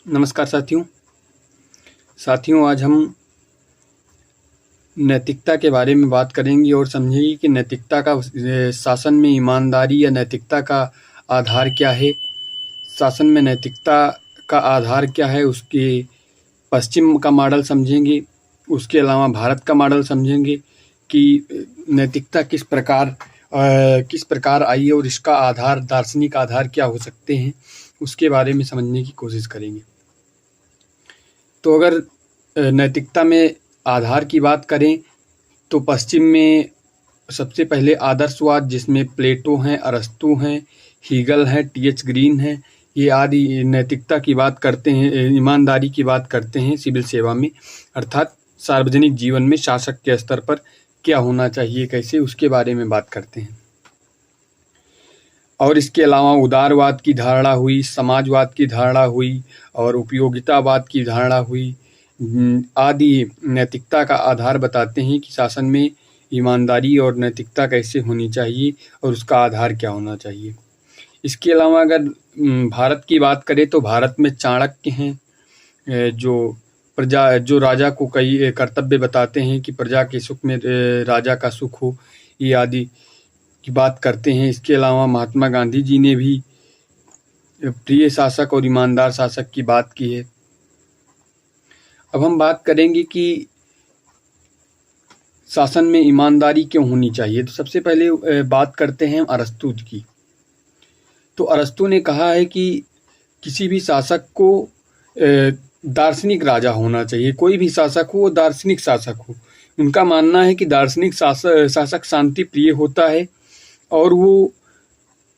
नमस्कार साथियों, आज हम नैतिकता के बारे में बात करेंगे और समझेंगे कि नैतिकता का शासन में ईमानदारी या नैतिकता का आधार क्या है। शासन में नैतिकता का आधार क्या है, उसके पश्चिम का मॉडल समझेंगे, उसके अलावा भारत का मॉडल समझेंगे कि नैतिकता किस प्रकार आई है और इसका आधार, दार्शनिक आधार क्या हो सकते हैं, उसके बारे में समझने की कोशिश करेंगे। तो अगर नैतिकता में आधार की बात करें तो पश्चिम में सबसे पहले आदर्शवाद, जिसमें प्लेटो हैं, अरस्तु हैं, हीगल हैं, टी.एच. ग्रीन हैं, ये आदि नैतिकता की बात करते हैं, ईमानदारी की बात करते हैं सिविल सेवा में, अर्थात सार्वजनिक जीवन में शासक के स्तर पर क्या होना चाहिए, कैसे, उसके बारे में बात करते हैं। और इसके अलावा उदारवाद की धारणा हुई, समाजवाद की धारणा हुई और उपयोगितावाद की धारणा हुई आदि नैतिकता का आधार बताते हैं कि शासन में ईमानदारी और नैतिकता कैसे होनी चाहिए और उसका आधार क्या होना चाहिए। इसके अलावा अगर भारत की बात करें तो भारत में चाणक्य हैं, जो राजा को कई कर्तव्य बताते हैं कि प्रजा के सुख में राजा का सुख हो, ये आदि की बात करते हैं। इसके अलावा महात्मा गांधी जी ने भी प्रिय शासक और ईमानदार शासक की बात की है। अब हम बात करेंगे कि शासन में ईमानदारी क्यों होनी चाहिए। तो सबसे पहले बात करते हैं अरस्तु की। तो अरस्तु ने कहा है कि किसी भी शासक को दार्शनिक राजा होना चाहिए। कोई भी शासक हो वो दार्शनिक शासक हो। उनका मानना है कि दार्शनिक शासक शांति प्रिय होता है और वो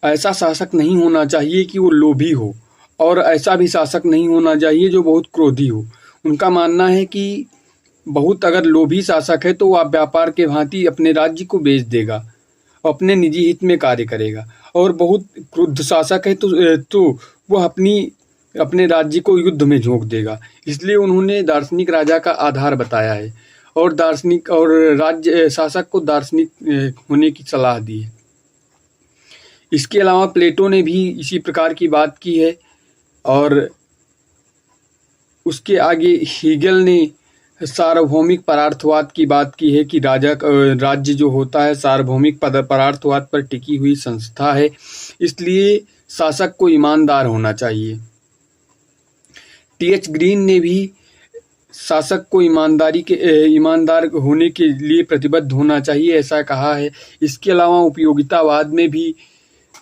ऐसा शासक नहीं होना चाहिए कि वो लोभी हो, और ऐसा भी शासक नहीं होना चाहिए जो बहुत क्रोधी हो। उनका मानना है कि बहुत अगर लोभी शासक है तो वह व्यापार के भांति अपने राज्य को बेच देगा, अपने निजी हित में कार्य करेगा, और बहुत क्रुद्ध शासक है तो वह अपने राज्य को युद्ध में झोंक देगा। इसलिए उन्होंने दार्शनिक राजा का आधार बताया है और राज्य शासक को दार्शनिक होने की सलाह दी है। इसके अलावा प्लेटो ने भी इसी प्रकार की बात की है और उसके आगे हीगल ने सार्वभौमिक परार्थवाद की बात की है कि राज्य जो होता है सार्वभौमिक परार्थवाद पर टिकी हुई संस्था है, इसलिए शासक को ईमानदार होना चाहिए। टी.एच. ग्रीन ने भी शासक को ईमानदार होने के लिए प्रतिबद्ध होना चाहिए, ऐसा कहा है। इसके अलावा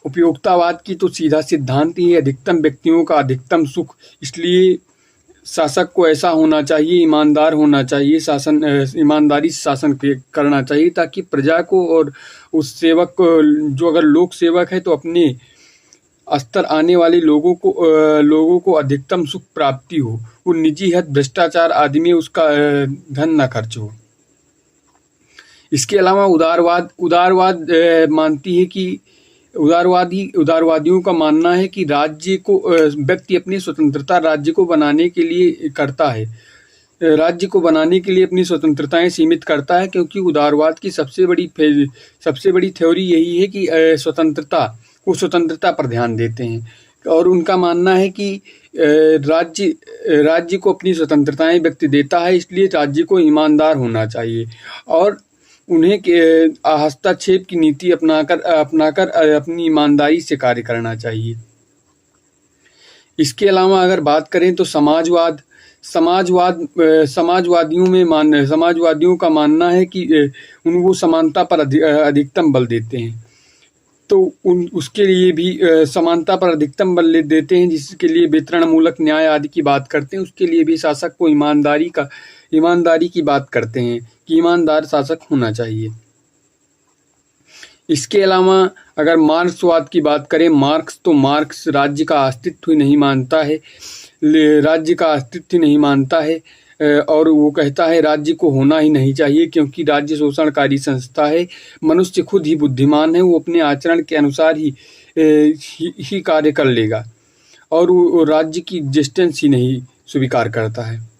उपयोगितावाद की तो सीधा सिद्धांत ही है, अधिकतम व्यक्तियों का अधिकतम सुख। इसलिए शासक को ऐसा होना चाहिए, ईमानदार होना चाहिए, ईमानदारी से शासन करना चाहिए ताकि प्रजा को और उस सेवक को, जो अगर लोक सेवक है तो अपने स्तर आने वाले लोगों को अधिकतम सुख प्राप्ति हो, वो निजी हित, भ्रष्टाचार आदि में उसका धन न खर्च हो। इसके अलावा उदारवाद मानती है कि उदारवादियों का मानना है कि व्यक्ति अपनी स्वतंत्रता राज्य को बनाने के लिए करता है, राज्य को बनाने के लिए अपनी स्वतंत्रताएं सीमित करता है, क्योंकि उदारवाद की सबसे बड़ी थ्योरी यही है कि स्वतंत्रता पर ध्यान देते हैं। और उनका मानना है कि राज्य को अपनी स्वतंत्रताएं व्यक्ति देता है, इसलिए राज्य को ईमानदार होना चाहिए और उन्हें हस्तक्षेप की नीति अपनाकर अपनी ईमानदारी से कार्य करना चाहिए। इसके अलावा अगर बात करें तो समाजवादियों का मानना है कि वो समानता पर अधिकतम बल देते हैं, तो उसके लिए भी समानता पर अधिकतम बल देते हैं, जिसके लिए वितरण मूलक न्याय आदि की बात करते हैं। उसके लिए भी शासक को ईमानदारी की बात करते हैं कि ईमानदार शासक होना चाहिए। इसके अलावा अगर मार्क्सवाद की बात करें, मार्क्स राज्य का अस्तित्व ही नहीं मानता है और वो कहता है राज्य को होना ही नहीं चाहिए, क्योंकि राज्य शोषणकारी संस्था है। मनुष्य खुद ही बुद्धिमान है, वो अपने आचरण के अनुसार ही कार्य कर लेगा और वो राज्य की एग्जिस्टेंस ही नहीं स्वीकार करता है।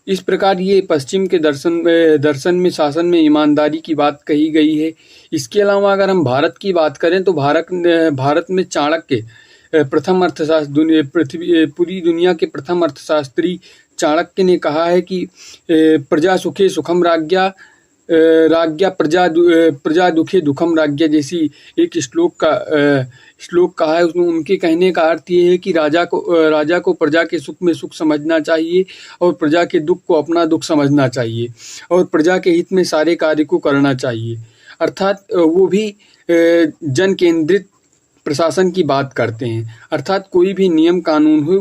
इस प्रकार ये पश्चिम के दर्शन में शासन में ईमानदारी की बात कही गई है। इसके अलावा अगर हम भारत की बात करें तो भारत में चाणक्य प्रथम अर्थशास्त्री पूरी दुनिया के प्रथम अर्थशास्त्री चाणक्य ने कहा है कि प्रजा सुखे सुखम राज्ञा प्रजा दुखे दुखम राज्ञा जैसी एक श्लोक कहा है। उसमें उनके कहने का अर्थ ये है कि राजा को प्रजा के सुख में सुख समझना चाहिए और प्रजा के दुख को अपना दुख समझना चाहिए और प्रजा के हित में सारे कार्य को करना चाहिए। अर्थात वो भी जन केंद्रित प्रशासन की बात करते हैं। अर्थात कोई भी नियम कानून हो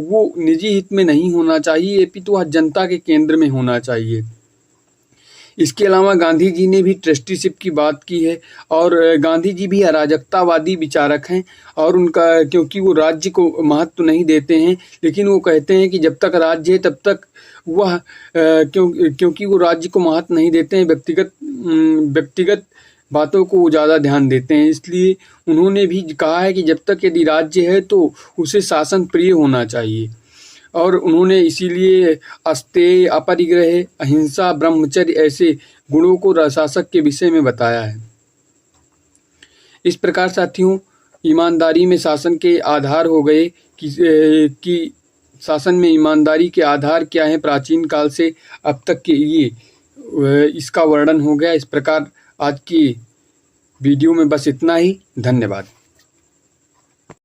वो निजी हित में नहीं होना चाहिए, अपितु वह जनता के केंद्र में होना चाहिए। इसके अलावा गांधी जी ने भी ट्रस्टीशिप की बात की है और गांधी जी भी अराजकतावादी विचारक हैं और उनका क्योंकि वो राज्य को महत्व नहीं देते हैं, लेकिन वो कहते हैं कि जब तक राज्य है तब तक वह क्योंकि वो राज्य को महत्व नहीं देते हैं, व्यक्तिगत बातों को ज़्यादा ध्यान देते हैं। इसलिए उन्होंने भी कहा है कि जब तक यदि राज्य है तो उसे शासन प्रिय होना चाहिए और उन्होंने इसीलिए अस्तेय, अपरिग्रह, अहिंसा, ब्रह्मचर्य ऐसे गुणों को शासक के विषय में बताया है। इस प्रकार साथियों, ईमानदारी में शासन के आधार हो गए कि शासन में ईमानदारी के आधार क्या है प्राचीन काल से अब तक के लिए इसका वर्णन हो गया। इस प्रकार आज की वीडियो में बस इतना ही। धन्यवाद।